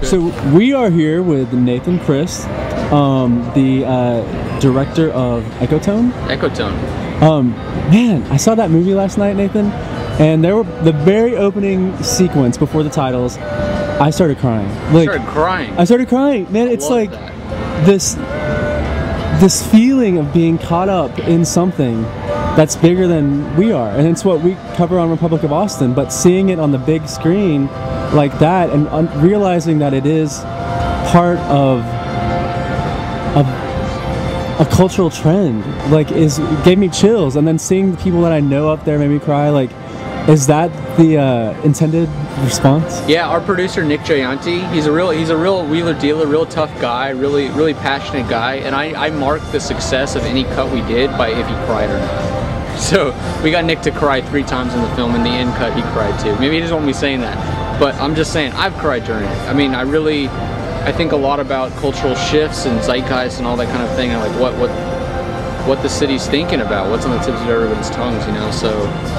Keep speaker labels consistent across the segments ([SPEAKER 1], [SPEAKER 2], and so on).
[SPEAKER 1] So we are here with Nathan Chris, the director of Echotone.
[SPEAKER 2] Echotone.
[SPEAKER 1] Man, I saw that movie last night, Nathan, and there were the very opening sequence before the titles. I started crying. Like,
[SPEAKER 2] I
[SPEAKER 1] started crying, man. It's like
[SPEAKER 2] that.
[SPEAKER 1] this feeling of being caught up in something that's bigger than we are, and it's what we cover on Republic of Austin. But seeing it on the big screen like that, and realizing that it is part of a cultural trend, like, gave me chills. And then seeing the people that I know up there made me cry. Like, is that the intended response?
[SPEAKER 2] Yeah, our producer Nick Gianti, he's a real wheeler dealer, real tough guy, really passionate guy, and I mark the success of any cut we did by if he cried or not. So we got Nick to cry 3 times in the film. In the end cut, he cried too. Maybe he doesn't want me saying that, but I'm just saying I've cried during it. I mean, I think a lot about cultural shifts and zeitgeist and all that kind of thing, and like what the city's thinking about, what's on the tips of everyone's tongues, you know. So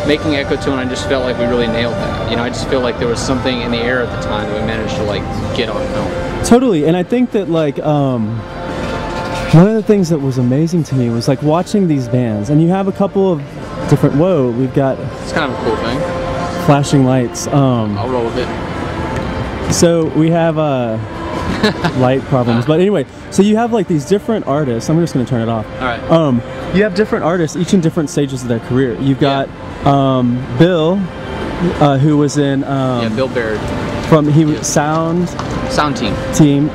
[SPEAKER 2] making Echotone, I just felt like we really nailed that. You know, I just feel like there was something in the air at the time that we managed to like get on film.
[SPEAKER 1] Totally. And I think that like one of the things that was amazing to me was like watching these bands, and you have a couple of different, we've got,
[SPEAKER 2] it's kind of a cool thing,
[SPEAKER 1] flashing lights.
[SPEAKER 2] I'll roll with it.
[SPEAKER 1] So we have light problems, but anyway, so you have like these different artists. I'm just going to turn it off.
[SPEAKER 2] All right.
[SPEAKER 1] You have different artists, each in different stages of their career. You've got Bill, who was in
[SPEAKER 2] Bill Baird
[SPEAKER 1] Sound
[SPEAKER 2] Team.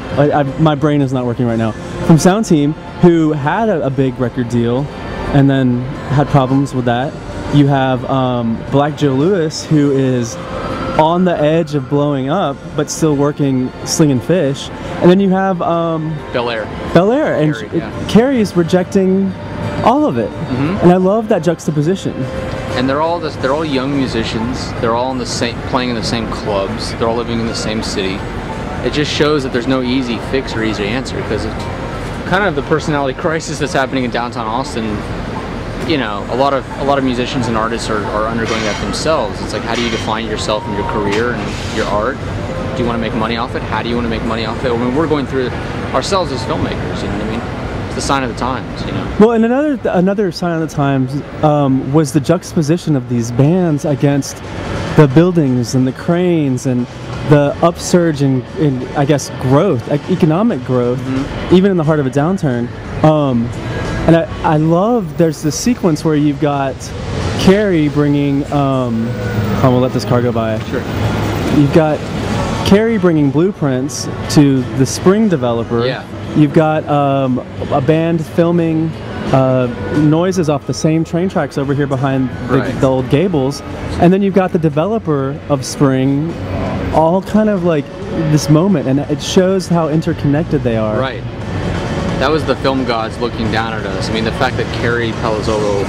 [SPEAKER 1] My brain is not working right now. From Sound Team, who had a big record deal and then had problems with that. You have Black Joe Lewis, who is on the edge of blowing up but still working slinging fish. And then you have
[SPEAKER 2] Bel Air,
[SPEAKER 1] and Carrie is rejecting all of it. And I love that juxtaposition.
[SPEAKER 2] And they're all young musicians. They're all playing in the same clubs. They're all living in the same city. It just shows that there's no easy fix or easy answer, because of kind of the personality crisis that's happening in downtown Austin. You know, a lot of musicians and artists are undergoing that themselves. It's like, how do you define yourself and your career and your art? Do you want to make money off it? How do you want to make money off it? I mean, we're going through it ourselves as filmmakers, you know what I mean? It's the sign of the times, you know?
[SPEAKER 1] Well, and another sign of the times was the juxtaposition of these bands against the buildings and the cranes and the upsurge in I guess, growth, economic growth, even in the heart of a downturn. And I love, there's this sequence where you've got Carrie bringing, we'll let this car go by.
[SPEAKER 2] Sure.
[SPEAKER 1] You've got Carrie bringing blueprints to the Spring developer.
[SPEAKER 2] Yeah.
[SPEAKER 1] You've got a band filming noises off the same train tracks over here behind the old gables. And then you've got the developer of Spring, all kind of like this moment, and it shows how interconnected they are.
[SPEAKER 2] Right. That was the film gods looking down at us. I mean, the fact that Carrie Palazzolo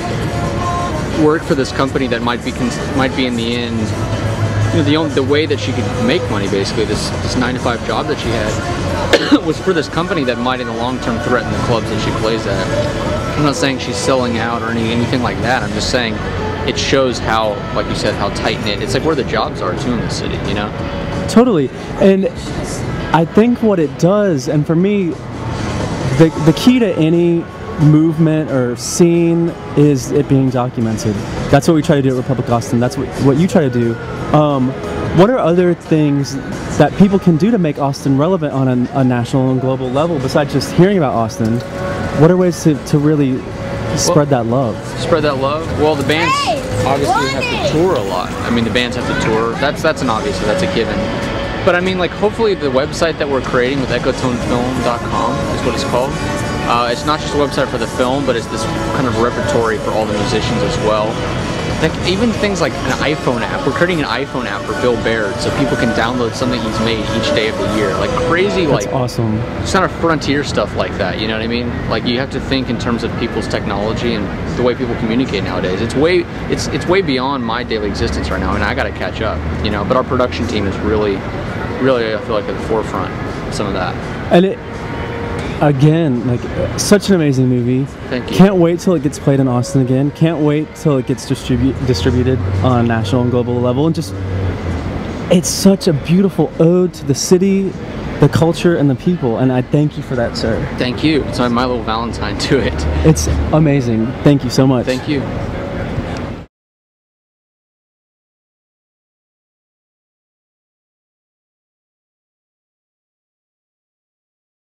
[SPEAKER 2] worked for this company that might be in the end, you know, the way that she could make money, basically, this 9-to-5 job that she had, was for this company that might in the long term threaten the clubs that she plays at. I'm not saying she's selling out or anything like that. I'm just saying it shows how, like you said, how tight-knit. It's like where the jobs are too in the city, you know?
[SPEAKER 1] Totally. And I think what it does, and for me, the key to any movement or scene is it being documented. That's what we try to do at Republic Austin. That's what you try to do. What are other things that people can do to make Austin relevant on a national and global level besides just hearing about Austin? What are ways to really spread that love? Spread that love?
[SPEAKER 2] Well, the bands obviously have to tour a lot. I mean, the bands have to tour. That's an obvious, that's a given. But I mean, like, hopefully the website that we're creating with echotonefilm.com is what it's called. It's not just a website for the film, but it's this kind of repertory for all the musicians as well. Like, even things like an iPhone app. We're creating an iPhone app for Bill Baird, so people can download something he's made each day of the year. Like crazy,
[SPEAKER 1] That's awesome.
[SPEAKER 2] It's kind of frontier stuff like that, you know what I mean? Like, you have to think in terms of people's technology and the way people communicate nowadays. It's way beyond my daily existence right now, and I gotta catch up, you know? But our production team is really, I feel like, at the forefront of some of that.
[SPEAKER 1] And it, again, like, such an amazing movie.
[SPEAKER 2] Thank you.
[SPEAKER 1] Can't wait till it gets played in Austin again. Can't wait till it gets distributed on a national and global level. And just, it's such a beautiful ode to the city, the culture and the people, and I thank you for that, sir.
[SPEAKER 2] Thank you. It's my little Valentine to it.
[SPEAKER 1] It's amazing. Thank you so much.
[SPEAKER 2] Thank you.